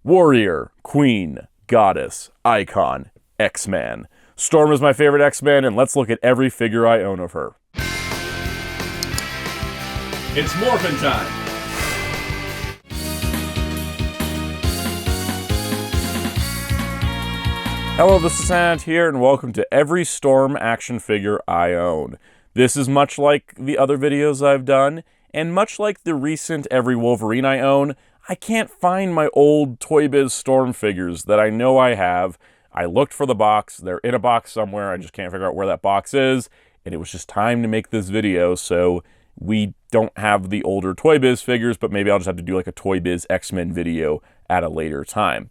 Warrior, Queen, Goddess, Icon, X-Man. Storm is my favorite X-Man, and let's look at every figure I own of her. It's morphin' time! Hello, this is Soundout here, and welcome to every Storm action figure I own. This is much like the other videos I've done, and much like the recent Every Wolverine I own, I can't find my old ToyBiz Storm figures that I know I have. I looked for the box, they're in a box somewhere, I just can't figure out where that box is, and it was just time to make this video, so we don't have the older ToyBiz figures, but maybe I'll just have to do like a ToyBiz X-Men video at a later time.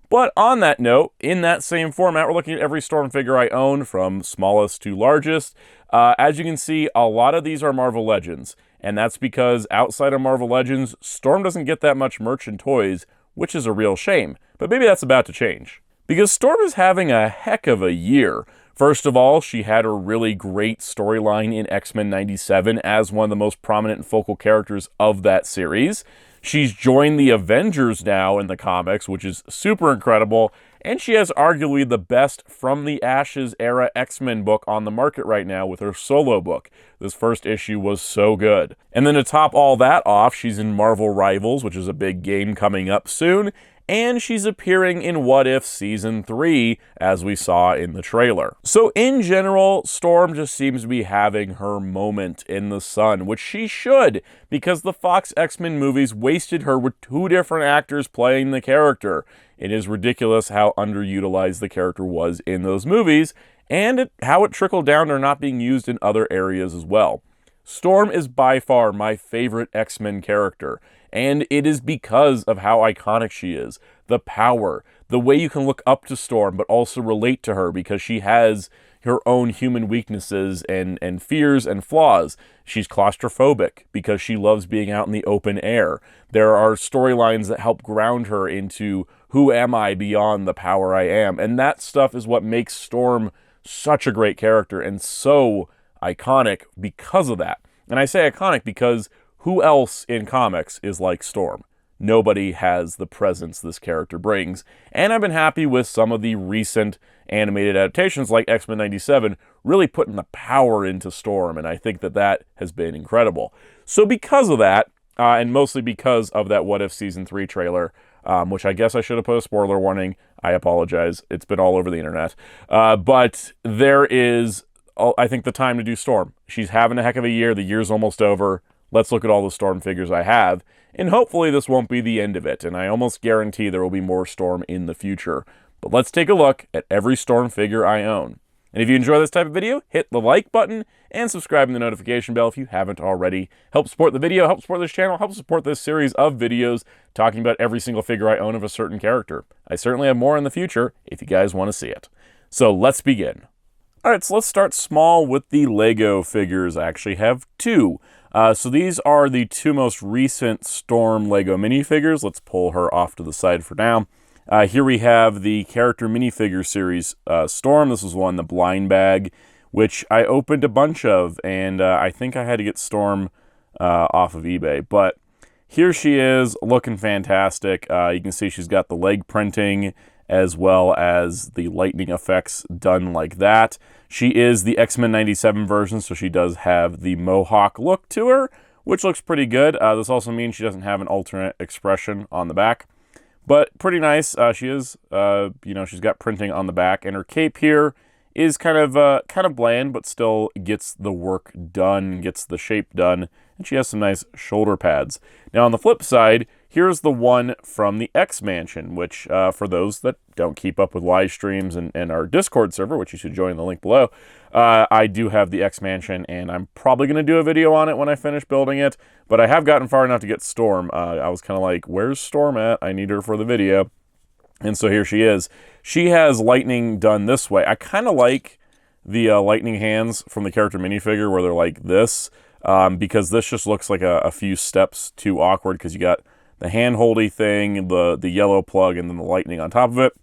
But on that note, in that same format, we're looking at every Storm figure I own, from smallest to largest. As you can see, a lot of these are Marvel Legends, and that's because outside of Marvel Legends, Storm doesn't get that much merch and toys, which is a real shame. But maybe that's about to change, because Storm is having a heck of a year. First of all, she had a really great storyline in X-Men 97 as one of the most prominent and focal characters of that series. She's joined the Avengers now in the comics, which is super incredible, and she has arguably the best From the Ashes era X-Men book on the market right now with her solo book. This first issue was so good. And then to top all that off, she's in Marvel Rivals, which is a big game coming up soon, and she's appearing in What If Season 3, as we saw in the trailer. So in general, Storm just seems to be having her moment in the sun, which she should, because the Fox X-Men movies wasted her with two different actors playing the character. It is ridiculous how underutilized the character was in those movies, and how it trickled down to her not being used in other areas as well. Storm is by far my favorite X-Men character, and it is because of how iconic she is. The power, the way you can look up to Storm but also relate to her because she has her own human weaknesses and fears and flaws. She's claustrophobic because she loves being out in the open air. There are storylines that help ground her into who am I beyond the power I am, and that stuff is what makes Storm such a great character and so iconic because of that. And I say iconic because who else in comics is like Storm? Nobody has the presence this character brings, and I've been happy with some of the recent animated adaptations like X-Men 97 really putting the power into Storm, and I think that that has been incredible. So because of that, and mostly because of that What If Season 3 trailer, which I guess I should have put a spoiler warning, I apologize, it's been all over the internet, but there is, I think, the time to do Storm. She's having a heck of a year, the year's almost over. Let's look at all the Storm figures I have, and hopefully this won't be the end of it, and I almost guarantee there will be more Storm in the future. But let's take a look at every Storm figure I own. And if you enjoy this type of video, hit the like button and subscribe and the notification bell if you haven't already. Help support the video, help support this channel, help support this series of videos talking about every single figure I own of a certain character. I certainly have more in the future if you guys want to see it. So let's begin. Alright, so let's start small with the Lego figures. I actually have two. So these are the two most recent Storm Lego minifigures. Let's pull her off to the side for now. Here we have the character minifigure series Storm. This was one, the blind bag, which I opened a bunch of, and I think I had to get Storm off of eBay. But here she is, looking fantastic. You can see she's got the leg printing as well as the lightning effects done like that. She is the X-Men 97 version, so she does have the mohawk look to her, which looks pretty good. This also means she doesn't have an alternate expression on the back, but pretty nice. She is, she's got printing on the back, and her cape here is kind of bland, but still gets the work done, gets the shape done, and she has some nice shoulder pads. Now on the flip side, here's the one from the X-Mansion, which for those that don't keep up with live streams and our Discord server, which you should join in the link below, I do have the X-Mansion, and I'm probably going to do a video on it when I finish building it, but I have gotten far enough to get Storm. I was kind of like, where's Storm at? I need her for the video. And so here she is. She has lightning done this way. I kind of like the lightning hands from the character minifigure where they're like this, because this just looks like a few steps too awkward because you got the hand-holdy thing, the yellow plug, and then the lightning on top of it.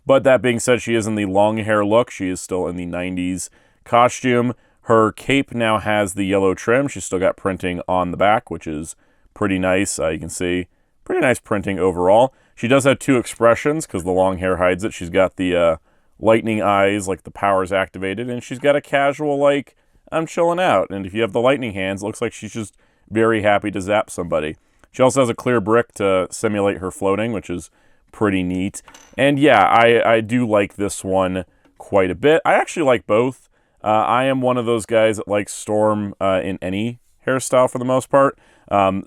But that being said, she is in the long hair look. She is still in the 90s costume. Her cape now has the yellow trim. She's still got printing on the back, which is pretty nice. You can see pretty nice printing overall. She does have two expressions because the long hair hides it. She's got the lightning eyes, like the power's activated, and she's got a casual, like, I'm chilling out. And if you have the lightning hands, it looks like she's just very happy to zap somebody. She also has a clear brick to simulate her floating, which is pretty neat. And yeah, I do like this one quite a bit. I actually like both. I am one of those guys that likes Storm in any hairstyle for the most part.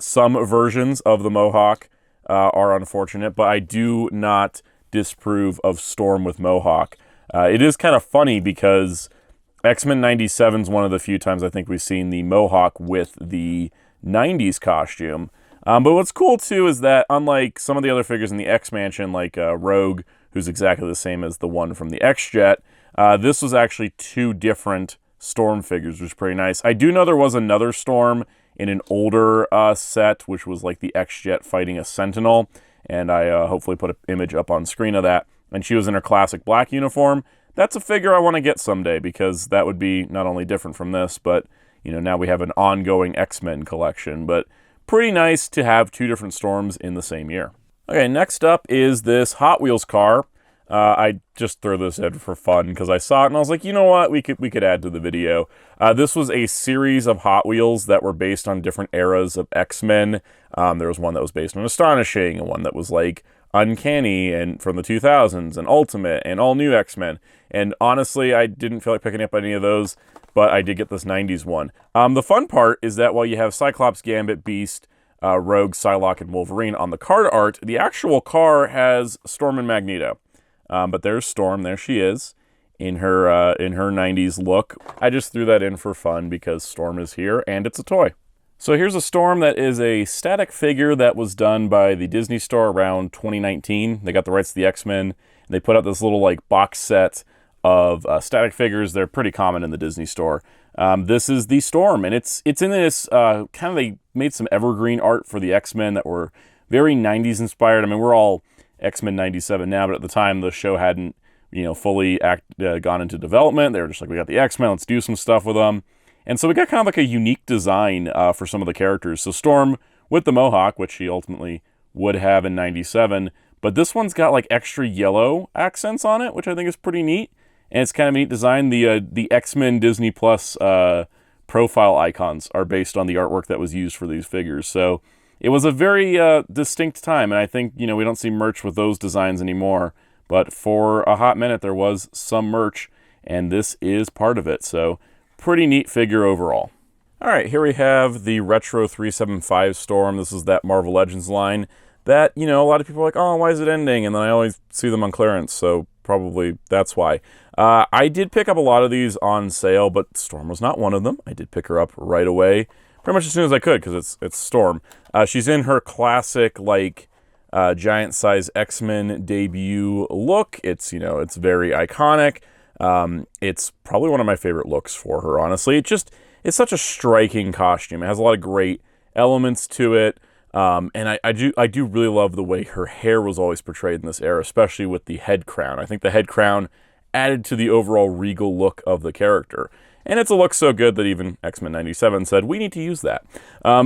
Some versions of the mohawk are unfortunate, but I do not disapprove of Storm with mohawk. It is kind of funny because X-Men 97 is one of the few times I think we've seen the mohawk with the 90s costume. But what's cool, too, is that unlike some of the other figures in the X-Mansion, like Rogue, who's exactly the same as the one from the X-Jet, this was actually two different Storm figures, which is pretty nice. I do know there was another Storm in an older set, which was like the X-Jet fighting a Sentinel, and I hopefully put an image up on screen of that. And she was in her classic black uniform. That's a figure I want to get someday, because that would be not only different from this, but, you know, now we have an ongoing X-Men collection. But pretty nice to have two different Storms in the same year. Okay, next up is this Hot Wheels car. I just threw this in for fun because I saw it and I was like, you know what, we could add to the video. This was a series of Hot Wheels that were based on different eras of X-Men. There was one that was based on Astonishing, and one that was like Uncanny and from the 2000s, and Ultimate, and All New X-Men. And honestly, I didn't feel like picking up any of those, but I did get this 90s one. The fun part is that while you have Cyclops, Gambit, Beast, Rogue, Psylocke, and Wolverine on the card art, the actual car has Storm and Magneto. But there's Storm, there she is, in her 90s look. I just threw that in for fun because Storm is here, and it's a toy. So here's a Storm that is a static figure that was done by the Disney Store around 2019. They got the rights to the X-Men, and they put out this little like box set of static figures. They're pretty common in the Disney Store. This is the Storm, and it's in this they made some evergreen art for the X-Men that were very 90s inspired. I mean, we're all X-Men 97 now, but at the time the show hadn't, fully gone into development. They were just like, we got the X-Men, let's do some stuff with them. And so we got kind of like a unique design for some of the characters. So Storm with the mohawk, which she ultimately would have in 97, but this one's got like extra yellow accents on it, which I think is pretty neat. And it's kind of a neat design. The X-Men Disney Plus profile icons are based on the artwork that was used for these figures. So it was a very distinct time, and I think, we don't see merch with those designs anymore. But for a hot minute, there was some merch, and this is part of it. So pretty neat figure overall. All right, here we have the Retro 375 Storm. This is that Marvel Legends line that, a lot of people are like, oh, why is it ending? And then I always see them on clearance, so probably that's why. I did pick up a lot of these on sale, but Storm was not one of them. I did pick her up right away, pretty much as soon as I could, because it's Storm. She's in her classic, giant size X-Men debut look. It's, it's very iconic. It's probably one of my favorite looks for her, honestly. It's such a striking costume. It has a lot of great elements to it. And I do really love the way her hair was always portrayed in this era, especially with the head crown. I think the head crown added to the overall regal look of the character. And it's a look so good that even X-Men 97 said, we need to use that.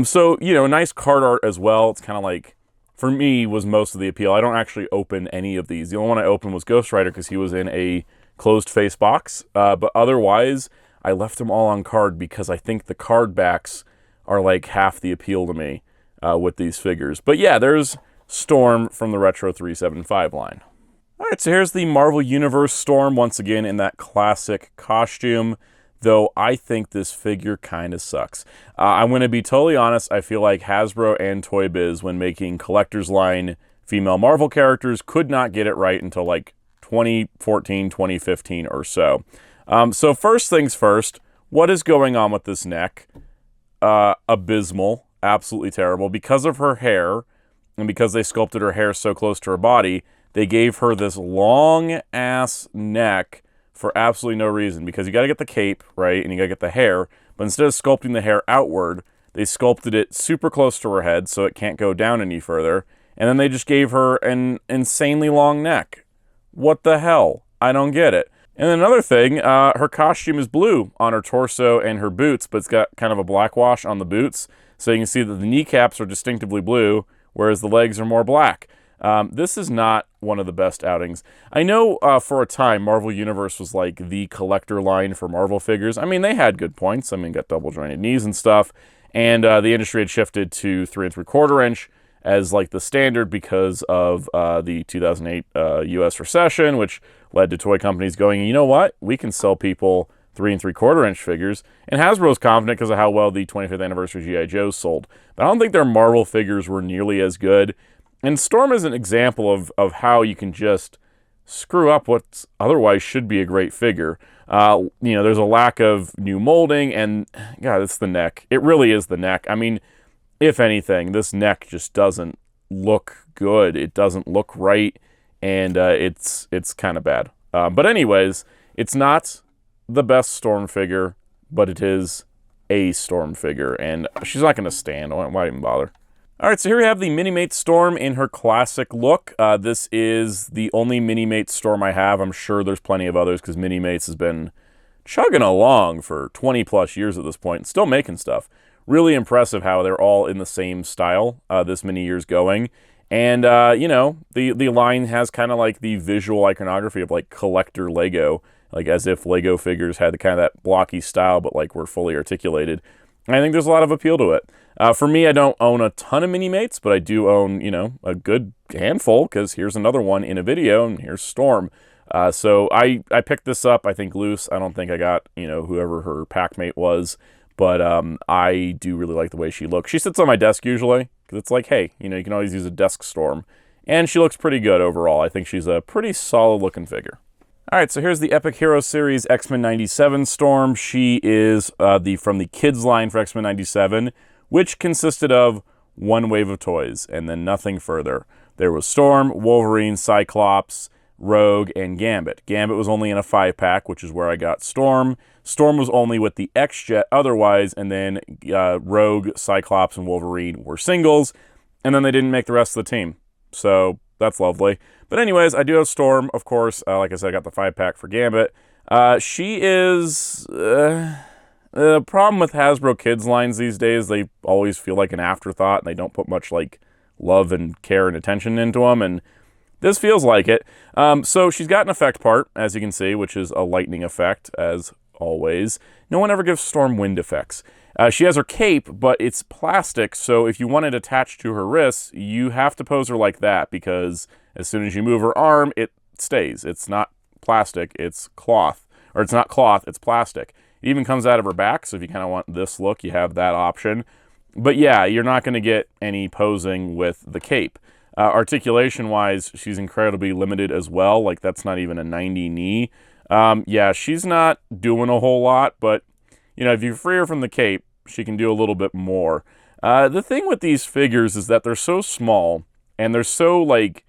So, nice card art as well. It's kind of like, for me, was most of the appeal. I don't actually open any of these. The only one I opened was Ghost Rider because he was in a closed face box. But otherwise, I left them all on card because I think the card backs are like half the appeal to me with these figures. But yeah, there's Storm from the Retro 375 line. All right, so here's the Marvel Universe Storm, once again in that classic costume, though I think this figure kind of sucks. I'm going to be totally honest, I feel like Hasbro and ToyBiz, when making collector's line female Marvel characters, could not get it right until like 2014, 2015 or so. So first things first, what is going on with this neck? Abysmal, absolutely terrible. Because of her hair, and because they sculpted her hair so close to her body, they gave her this long-ass neck for absolutely no reason, because you got to get the cape, right, and you got to get the hair, but instead of sculpting the hair outward, they sculpted it super close to her head so it can't go down any further, and then they just gave her an insanely long neck. What the hell? I don't get it. And another thing, her costume is blue on her torso and her boots, but it's got kind of a black wash on the boots, so you can see that the kneecaps are distinctively blue, whereas the legs are more black. This is not one of the best outings. I know for a time, Marvel Universe was like the collector line for Marvel figures. I mean, they had good points. I mean, got double jointed knees and stuff. And the industry had shifted to 3 3/4 inch as like the standard because of the 2008 US recession, which led to toy companies going, you know what? We can sell people 3 3/4 inch figures. And Hasbro's confident because of how well the 25th anniversary G.I. Joes sold. But I don't think their Marvel figures were nearly as good. And Storm is an example of how you can just screw up what otherwise should be a great figure. You know, there's a lack of new molding, and God, it's the neck. It really is the neck. I mean, if anything, this neck just doesn't look good. It doesn't look right, and it's kind of bad. But anyways, it's not the best Storm figure, but it is a Storm figure, and she's not going to stand. Why even bother? All right, so here we have the Minimates Storm in her classic look. This is the only Minimates Storm I have. I'm sure there's plenty of others because Minimates has been chugging along for 20 plus years at this point and still making stuff. Really impressive how they're all in the same style this many years going. And, you know, the line has kind of like the visual iconography of like collector Lego, like as if Lego figures had the kind of that blocky style, but like were fully articulated. And I think there's a lot of appeal to it. For me, I don't own a ton of Minimates, but I do own, you know, a good handful, because here's another one in a video, and here's Storm. So I picked this up, I think, loose. I don't think I got, you know, whoever her packmate was, but I do really like the way she looks. She sits on my desk usually, because it's like, hey, you know, you can always use a desk Storm. And she looks pretty good overall. I think she's a pretty solid-looking figure. All right, so here's the Epic Hero Series X-Men 97 Storm. She is from the kids line for X-Men 97, which consisted of one wave of toys and then nothing further. There was Storm, Wolverine, Cyclops, Rogue, and Gambit. Gambit was only in a 5-pack, which is where I got Storm. Storm was only with the X-Jet otherwise, and then Rogue, Cyclops, and Wolverine were singles, and then they didn't make the rest of the team. So that's lovely. But anyways, I do have Storm, of course. Like I said, I got the 5-pack for Gambit. She is... the problem with Hasbro Kids lines these days, they always feel like an afterthought, and they don't put much like love and care and attention into them, and this feels like it. So she's got an effect part, as you can see, which is a lightning effect, as always. No one ever gives Storm wind effects. She has her cape, but it's plastic, so if you want it attached to her wrists, you have to pose her like that, because as soon as you move her arm, it stays. It's not plastic, it's cloth. Or it's not cloth, it's plastic. It even comes out of her back, so if you kind of want this look, you have that option. But yeah, you're not going to get any posing with the cape. Articulation-wise, she's incredibly limited as well. Like, that's not even a 90 knee. Yeah, she's not doing a whole lot, but, you know, if you free her from the cape, she can do a little bit more. The thing with these figures is that they're so small, and they're so, like,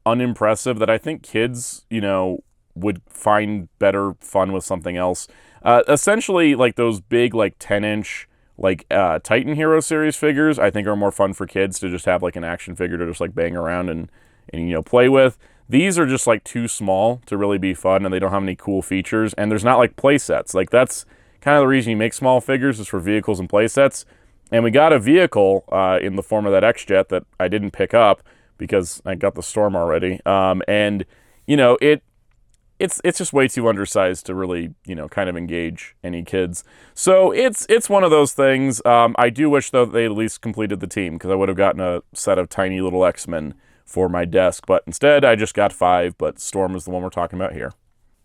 unimpressive that I think kids, you know, would find better fun with something else. Essentially, like, those big, like, 10-inch, like, Titan Hero Series figures, I think are more fun for kids to just have, like, an action figure to just, like, bang around and you know, play with. These are just, like, too small to really be fun, and they don't have any cool features, and there's not, like, play sets. Like, that's kind of the reason you make small figures, is for vehicles and play sets. And we got a vehicle in the form of that X-Jet that I didn't pick up because I got the Storm already. And, you know, it's just way too undersized to really, you know, kind of engage any kids. So it's one of those things. I do wish, though, they at least completed the team, because I would have gotten a set of tiny little X-Men for my desk. But instead, I just got 5, but Storm is the one we're talking about here.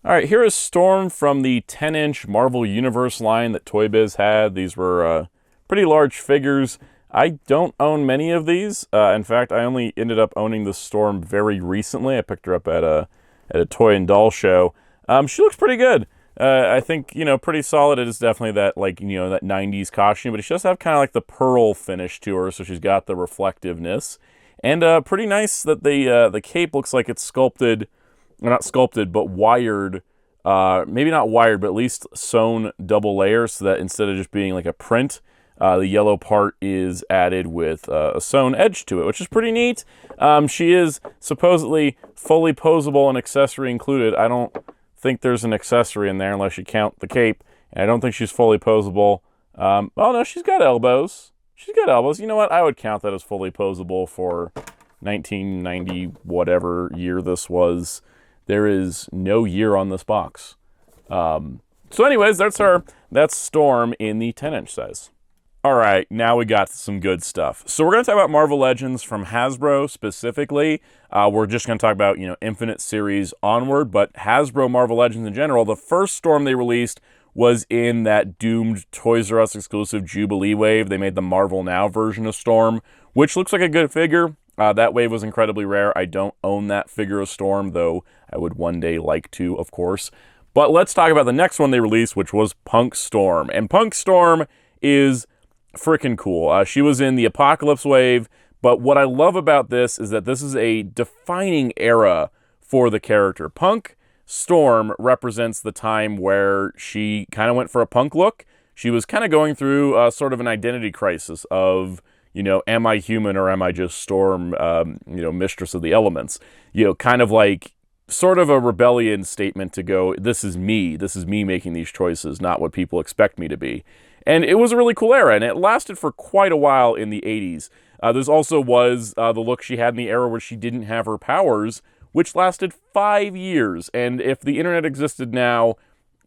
All right, here is Storm from the 10-inch Marvel Universe line that ToyBiz had. These were pretty large figures. I don't own many of these. In fact, I only ended up owning the Storm very recently. I picked her up at a toy and doll show. She looks pretty good. I think, you know, pretty solid. It is definitely that, like, you know, that 90s costume, but she does have kind of like the pearl finish to her, so she's got the reflectiveness. And pretty nice that the cape looks like it's sculpted, or not sculpted, but wired. Maybe not wired, but at least sewn double layers, so that instead of just being like a print, the yellow part is added with a sewn edge to it, which is pretty neat. She is supposedly fully posable and accessory included. I don't think there's an accessory in there unless you count the cape, and I don't think she's fully posable. Oh no, she's got elbows. She's got elbows. You know what? I would count that as fully posable for 1990 whatever year this was. There is no year on this box. So anyways, that's Storm in the 10-inch size. All right, now we got some good stuff. So we're going to talk about Marvel Legends from Hasbro specifically. We're just going to talk about, Infinite series onward, but Hasbro Marvel Legends in general, the first Storm they released was in that doomed Toys R Us exclusive Jubilee wave. They made the Marvel Now version of Storm, which looks like a good figure. That wave was incredibly rare. I don't own that figure of Storm, though I would one day like to, of course. But let's talk about the next one they released, which was Punk Storm. And Punk Storm is freaking cool. She was in the Apocalypse wave, but what I love about this is that this is a defining era for the character. Punk Storm represents the time where she kind of went for a punk look. She was kind of going through sort of an identity crisis of, am I human or am I just Storm, mistress of the elements? Kind of like sort of a rebellion statement to go, this is me making these choices, not what people expect me to be. And it was a really cool era, and it lasted for quite a while in the 80s. There's also was the look she had in the era where she didn't have her powers, which lasted 5 years. And if the internet existed now,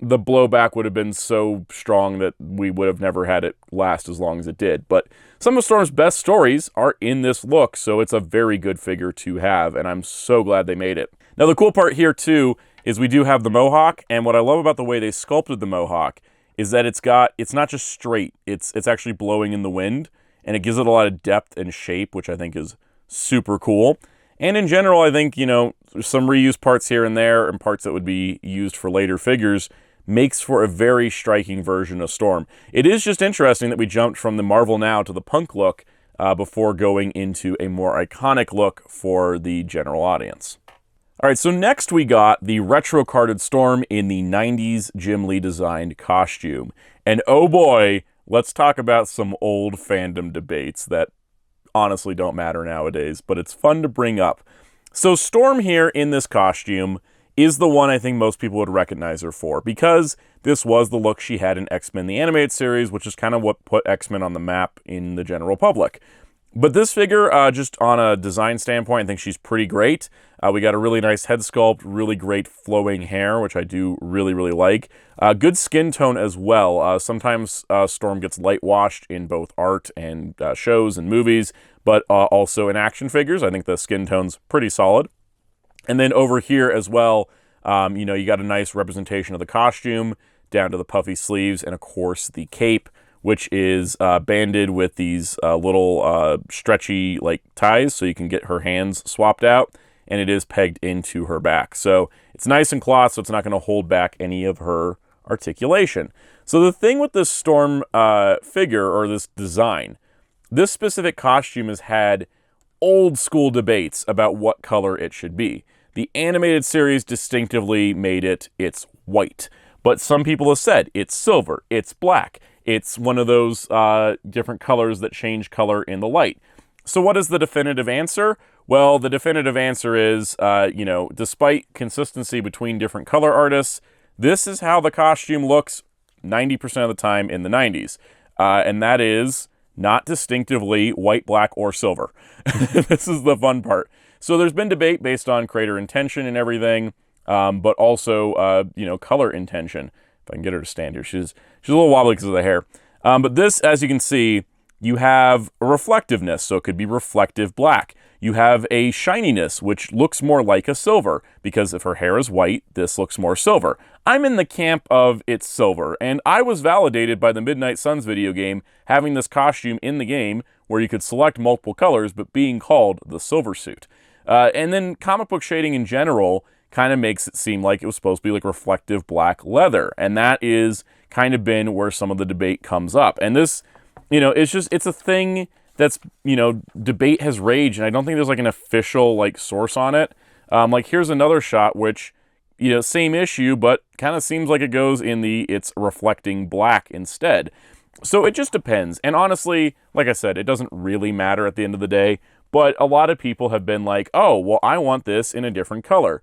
the blowback would have been so strong that we would have never had it last as long as it did. But some of Storm's best stories are in this look, so it's a very good figure to have, and I'm so glad they made it. Now, the cool part here, too, is we do have the Mohawk, and what I love about the way they sculpted the Mohawk is that it's not just straight, it's actually blowing in the wind, and it gives it a lot of depth and shape, which I think is super cool. And in general, I think, some reused parts here and there, and parts that would be used for later figures, makes for a very striking version of Storm. It is just interesting that we jumped from the Marvel Now to the punk look before going into a more iconic look for the general audience. All right, so next we got the retro-carded Storm in the 90s Jim Lee designed costume. And oh boy, let's talk about some old fandom debates that honestly don't matter nowadays, but it's fun to bring up. So Storm here in this costume is the one I think most people would recognize her for, because this was the look she had in X-Men the Animated Series, which is kind of what put X-Men on the map in the general public. But this figure, just on a design standpoint, I think she's pretty great. We got a really nice head sculpt, really great flowing hair, which I do really, really like. Good skin tone as well. Sometimes Storm gets light washed in both art and shows and movies, but also in action figures. I think the skin tone's pretty solid. And then over here as well, you got a nice representation of the costume, down to the puffy sleeves, and of course the cape, which is banded with these little stretchy ties, so you can get her hands swapped out, and it is pegged into her back. So it's nice and cloth, so it's not going to hold back any of her articulation. So the thing with this Storm figure, or this design, this specific costume has had old school debates about what color it should be. The animated series distinctively made it's white, but some people have said it's silver, it's black. It's one of those different colors that change color in the light. So what is the definitive answer? Well, the definitive answer is, despite consistency between different color artists, this is how the costume looks 90% of the time in the 90s. And that is not distinctively white, black, or silver. This is the fun part. So there's been debate based on creator intention and everything, but also, color intention. If I can get her to stand here. She's a little wobbly because of the hair. But this, as you can see, you have a reflectiveness, so it could be reflective black. You have a shininess, which looks more like a silver, because if her hair is white, this looks more silver. I'm in the camp of it's silver, and I was validated by the Midnight Suns video game having this costume in the game where you could select multiple colors, but being called the silver suit. And then comic book shading in general kind of makes it seem like it was supposed to be like reflective black leather. And that is kind of been where some of the debate comes up. And this, it's a thing that's, debate has raged. And I don't think there's like an official source on it. Here's another shot, which, same issue, but kind of seems like it goes in it's reflecting black instead. So it just depends. And honestly, like I said, it doesn't really matter at the end of the day. But a lot of people have been like, oh, well, I want this in a different color.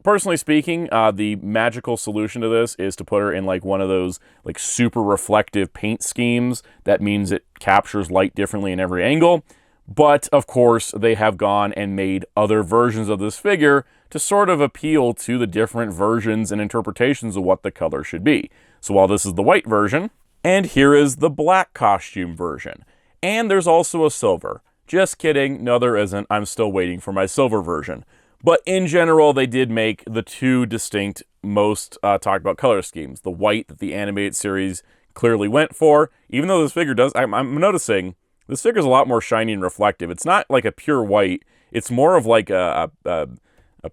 Personally speaking, the magical solution to this is to put her in one of those super reflective paint schemes. That means it captures light differently in every angle. But, of course, they have gone and made other versions of this figure to sort of appeal to the different versions and interpretations of what the color should be. So while this is the white version, and here is the black costume version. And there's also a silver. Just kidding, no there isn't, I'm still waiting for my silver version. But in general, they did make the two distinct most talked about color schemes. The white that the animated series clearly went for, even though this figure does, I'm noticing, this figure's a lot more shiny and reflective. It's not like a pure white, it's more of like a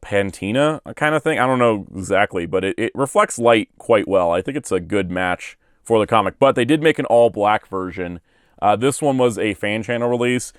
patina kind of thing. I don't know exactly, but it reflects light quite well. I think it's a good match for the comic. But they did make an all-black version. This one was a fan channel release,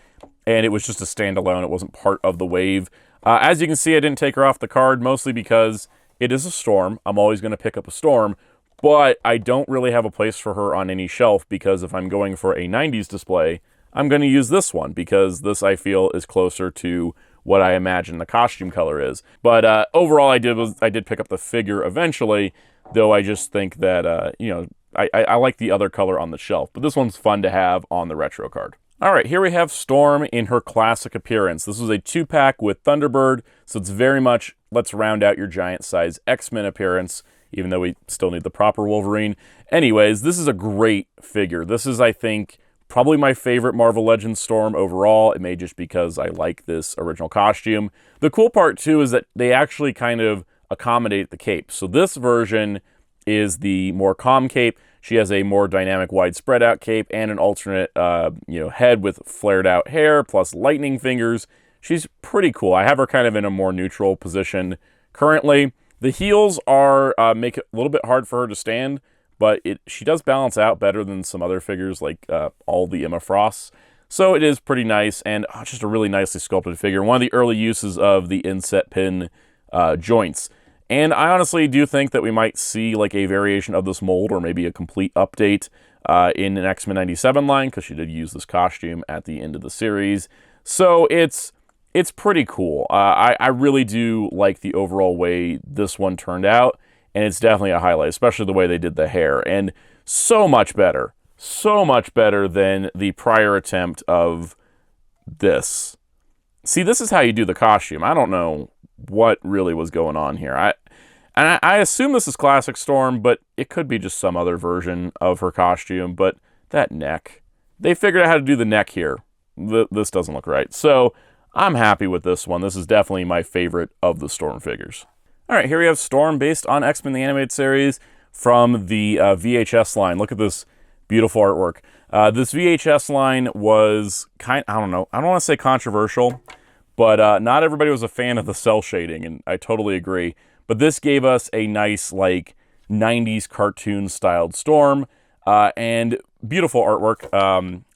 and it was just a standalone. It wasn't part of the wave. As you can see, I didn't take her off the card, mostly because it is a Storm. I'm always going to pick up a Storm, but I don't really have a place for her on any shelf, because if I'm going for a 90s display, I'm going to use this one, because this, I feel, is closer to what I imagine the costume color is. But overall, I did pick up the figure eventually, though I just think that, you know, I like the other color on the shelf, but this one's fun to have on the retro card. All right, here we have Storm in her classic appearance. This was a 2-pack with Thunderbird, so it's very much, let's round out your giant size X-Men appearance, even though we still need the proper Wolverine. Anyways, this is a great figure. This is, I think, probably my favorite Marvel Legends Storm overall. It may just because I like this original costume. The cool part, too, is that they actually kind of accommodate the cape. So this version is the more calm cape. She has a more dynamic, wide spread out cape and an alternate, head with flared out hair plus lightning fingers. She's pretty cool. I have her kind of in a more neutral position currently. The heels are make it a little bit hard for her to stand, but she does balance out better than some other figures like all the Emma Frosts. So it is pretty nice, and just a really nicely sculpted figure. One of the early uses of the inset pin joints. And I honestly do think that we might see like a variation of this mold, or maybe a complete update in an X-Men 97 line, because she did use this costume at the end of the series. So it's pretty cool. I really do like the overall way this one turned out, and it's definitely a highlight, especially the way they did the hair. And so much better than the prior attempt of this. See, this is how you do the costume. I don't know what really was going on here. I assume this is Classic Storm, but it could be just some other version of her costume. But that neck, they figured out how to do the neck here. This doesn't look right. So I'm happy with this one. This is definitely my favorite of the Storm figures. All right, here we have Storm based on X-Men the Animated Series from the VHS line. Look at this beautiful artwork. This VHS line was I don't want to say controversial, but not everybody was a fan of the cell shading, and I totally agree. But this gave us a nice, like, 90s cartoon-styled Storm, and beautiful artwork.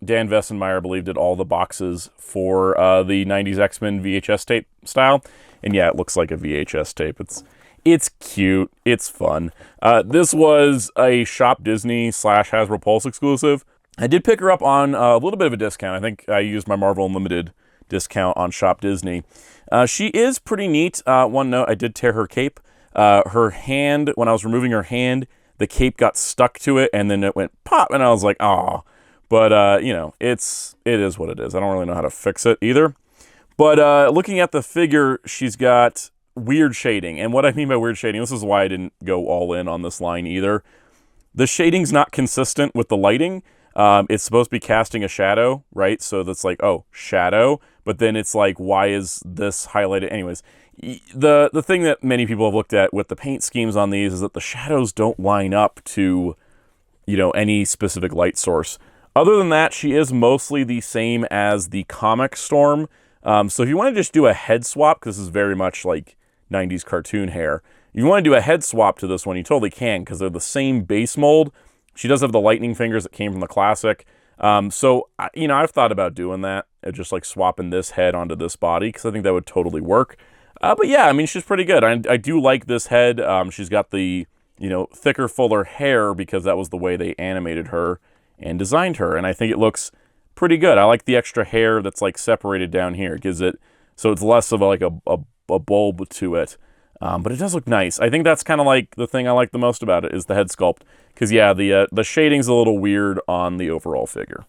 Dan Vessenmeyer, I believe, did all the boxes for the 90s X-Men VHS tape style. And yeah, it looks like a VHS tape. It's cute. It's fun. This was a Shop Disney / Hasbro Pulse exclusive. I did pick her up on a little bit of a discount. I think I used my Marvel Unlimited discount on Shop Disney. She is pretty neat. One note, I did tear her cape. Her hand, when I was removing her hand, the cape got stuck to it, and then it went pop, and I was like, "Aw." But, you know, it is what it is. I don't really know how to fix it either. But looking at the figure, she's got weird shading. And what I mean by weird shading, this is why I didn't go all in on this line either. The shading's not consistent with the lighting. It's supposed to be casting a shadow, right? So that's like, oh, shadow. But then it's like, why is this highlighted? Anyways, the thing that many people have looked at with the paint schemes on these is that the shadows don't line up to, you know, any specific light source. Other than that, she is mostly the same as the comic Storm. So if you want to just do a head swap, because this is very much like 90s cartoon hair, if you want to do a head swap to this one, you totally can, because they're the same base mold. She does have the lightning fingers that came from the classic. So, you know, I've thought about doing that, just like swapping this head onto this body, because I think that would totally work. But yeah, I mean, she's pretty good. I do like this head. She's got the, you know, thicker, fuller hair, because that was the way they animated her and designed her. And I think it looks pretty good. I like the extra hair that's like separated down here. It gives it, so it's less of like a bulb to it. But it does look nice. I think that's kind of like the thing I like the most about it is the head sculpt. Because yeah, the shading's a little weird on the overall figure.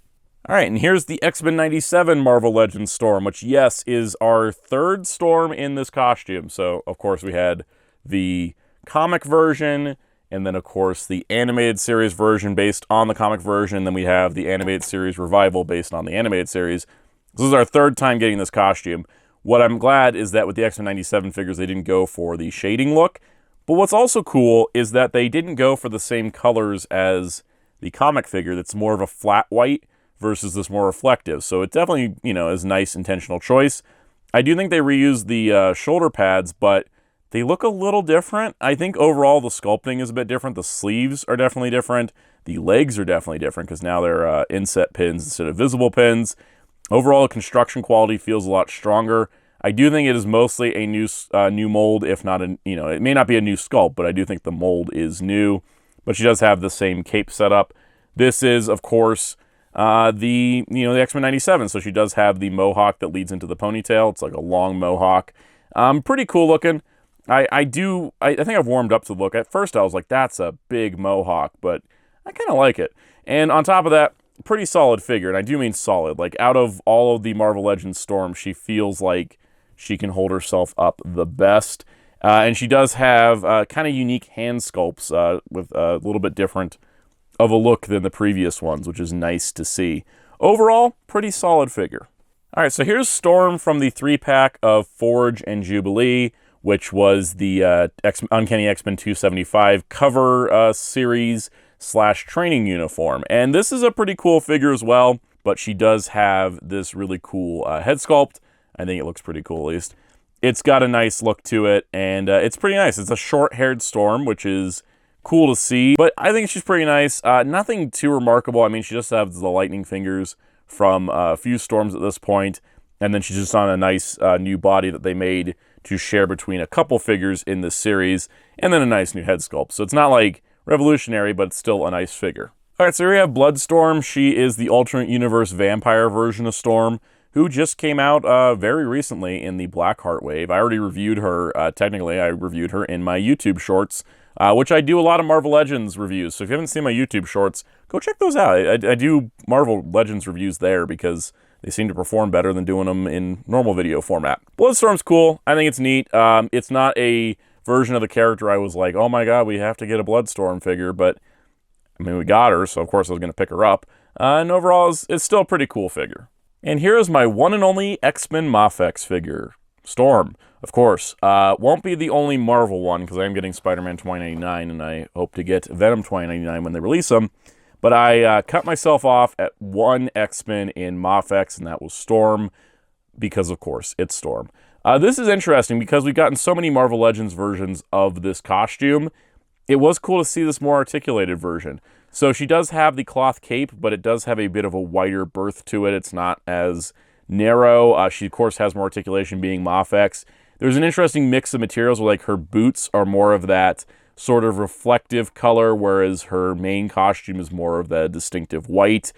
All right, and here's the X-Men 97 Marvel Legends Storm, which, yes, is our third Storm in this costume. So, of course, we had the comic version, and then, of course, the animated series version based on the comic version, and then we have the animated series revival based on the animated series. This is our third time getting this costume. What I'm glad is that with the X-Men 97 figures, they didn't go for the shading look. But what's also cool is that they didn't go for the same colors as the comic figure that's more of a flat white versus this more reflective. So it definitely, is a nice intentional choice. I do think they reused the shoulder pads, but they look a little different. I think overall the sculpting is a bit different. The sleeves are definitely different. The legs are definitely different because now they're inset pins instead of visible pins. Overall, the construction quality feels a lot stronger. I do think it is mostly a new mold, if not it may not be a new sculpt, but I do think the mold is new. But she does have the same cape setup. This is, of course, the X-Men 97, so she does have the mohawk that leads into the ponytail. It's like a long mohawk. Pretty cool looking. I think I've warmed up to the look. At first I was like, that's a big mohawk, but I kind of like it. And on top of that, pretty solid figure, and I do mean solid. Like, out of all of the Marvel Legends Storm, she feels like she can hold herself up the best. And she does have kind of unique hand sculpts with a little bit different of a look than the previous ones, which is nice to see. Overall, pretty solid figure. All right, so here's Storm from the 3-pack of Forge and Jubilee, which was the Uncanny X-Men 275 cover series / training uniform. And this is a pretty cool figure as well, but she does have this really cool head sculpt. I think it looks pretty cool, at least. It's got a nice look to it, and it's pretty nice. It's a short-haired Storm, which is cool to see, but I think she's pretty nice. Nothing too remarkable. I mean, she just has the lightning fingers from a few Storms at this point, and then she's just on a nice new body that they made to share between a couple figures in this series, and then a nice new head sculpt. So it's not like revolutionary, but it's still a nice figure. All right, so here we have Bloodstorm. She is the alternate universe vampire version of Storm, who just came out very recently in the Blackheart wave. I already reviewed her, technically I reviewed her in my YouTube shorts, which I do a lot of Marvel Legends reviews. So if you haven't seen my YouTube shorts, go check those out. I do Marvel Legends reviews there because they seem to perform better than doing them in normal video format. Bloodstorm's cool. I think it's neat. It's not a version of the character I was like, oh my god, we have to get a Bloodstorm figure, but I mean, we got her, so of course I was going to pick her up. And overall, it's still a pretty cool figure. And here is my one and only X-Men Mafex figure, Storm. Of course, won't be the only Marvel one, because I am getting Spider-Man 2099, and I hope to get Venom 2099 when they release them. But I cut myself off at one X-Men in Mafex, and that was Storm, because, of course, it's Storm. This is interesting, because we've gotten so many Marvel Legends versions of this costume. It was cool to see this more articulated version. So she does have the cloth cape, but it does have a bit of a wider berth to it. It's not as narrow. She, of course, has more articulation being Mafex. There's an interesting mix of materials where, like, her boots are more of that sort of reflective color, whereas her main costume is more of the distinctive white.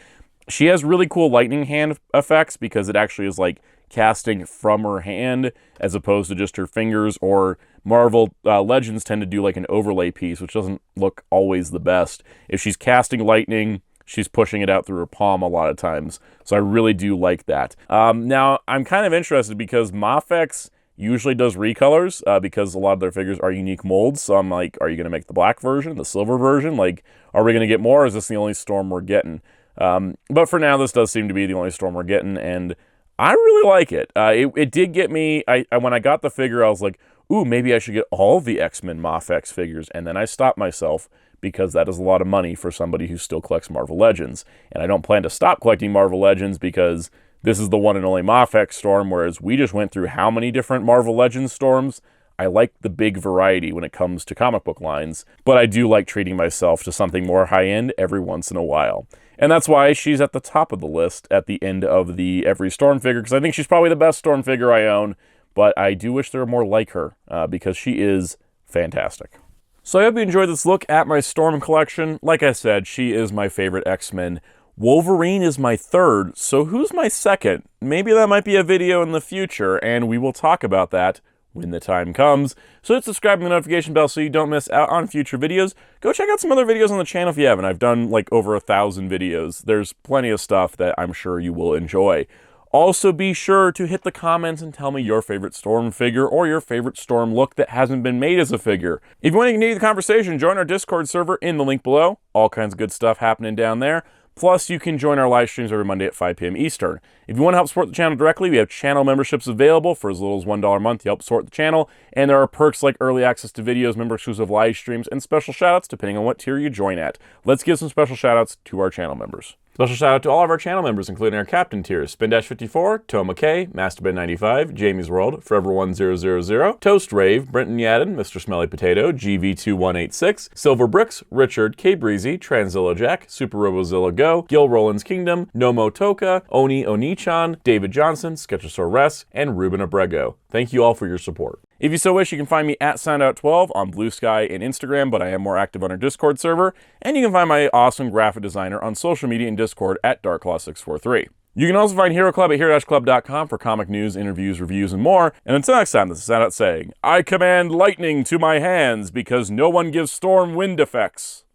She has really cool lightning hand effects because it actually is, like, casting from her hand as opposed to just her fingers, or Marvel Legends tend to do like an overlay piece, which doesn't look always the best. If she's casting lightning, she's pushing it out through her palm a lot of times. So I really do like that. Now, I'm kind of interested because Mafex usually does recolors because a lot of their figures are unique molds. So I'm like, are you going to make the black version, the silver version? Like, are we going to get more, or is this the only Storm we're getting? But for now, this does seem to be the only Storm we're getting, and I really like it. It did get me, when I got the figure, I was like, ooh, maybe I should get all of the X-Men Mafex figures, and then I stopped myself because that is a lot of money for somebody who still collects Marvel Legends. And I don't plan to stop collecting Marvel Legends because this is the one and only Mafex Storm, whereas we just went through how many different Marvel Legends Storms. I like the big variety when it comes to comic book lines, but I do like treating myself to something more high-end every once in a while. And that's why she's at the top of the list at the end of the every Storm figure, because I think she's probably the best Storm figure I own, but I do wish there were more like her, because she is fantastic. So I hope you enjoyed this look at my Storm collection. Like I said, she is my favorite X-Men. Wolverine is my third, so who's my second? Maybe that might be a video in the future, and we will talk about that when the time comes. So hit subscribe and the notification bell so you don't miss out on future videos. Go check out some other videos on the channel if you haven't. I've done like over 1,000 videos. There's plenty of stuff that I'm sure you will enjoy. Also be sure to hit the comments and tell me your favorite Storm figure or your favorite Storm look that hasn't been made as a figure. If you want to continue the conversation, join our Discord server in the link below. All kinds of good stuff happening down there. Plus, you can join our live streams every Monday at 5 p.m. Eastern. If you want to help support the channel directly, we have channel memberships available for as little as $1 a month to help support the channel. And there are perks like early access to videos, member-exclusive live streams, and special shoutouts depending on what tier you join at. Let's give some special shoutouts to our channel members. Special shout out to all of our channel members, including our captain tiers: Spin-54, Toe McKay, Masturbed95, Jamie's World, Forever1000, Toast Rave, Brenton Yadden, Mr. Smelly Potato, GV2186, Silver Bricks, Richard, K Breezy, Tranzilla Jack, Super Robozilla Go, Gil Roland's Kingdom, Nomo Toka, Oni Onichan, David Johnson, Sketchosaur Res, and Ruben Abrego. Thank you all for your support. If you so wish, you can find me at Soundout12 on Blue Sky and Instagram, but I am more active on our Discord server. And you can find my awesome graphic designer on social media and Discord at DarkClaw643. You can also find Hero Club at hero-club.com for comic news, interviews, reviews, and more. And until next time, this is Soundout saying, I command lightning to my hands because no one gives Storm wind effects.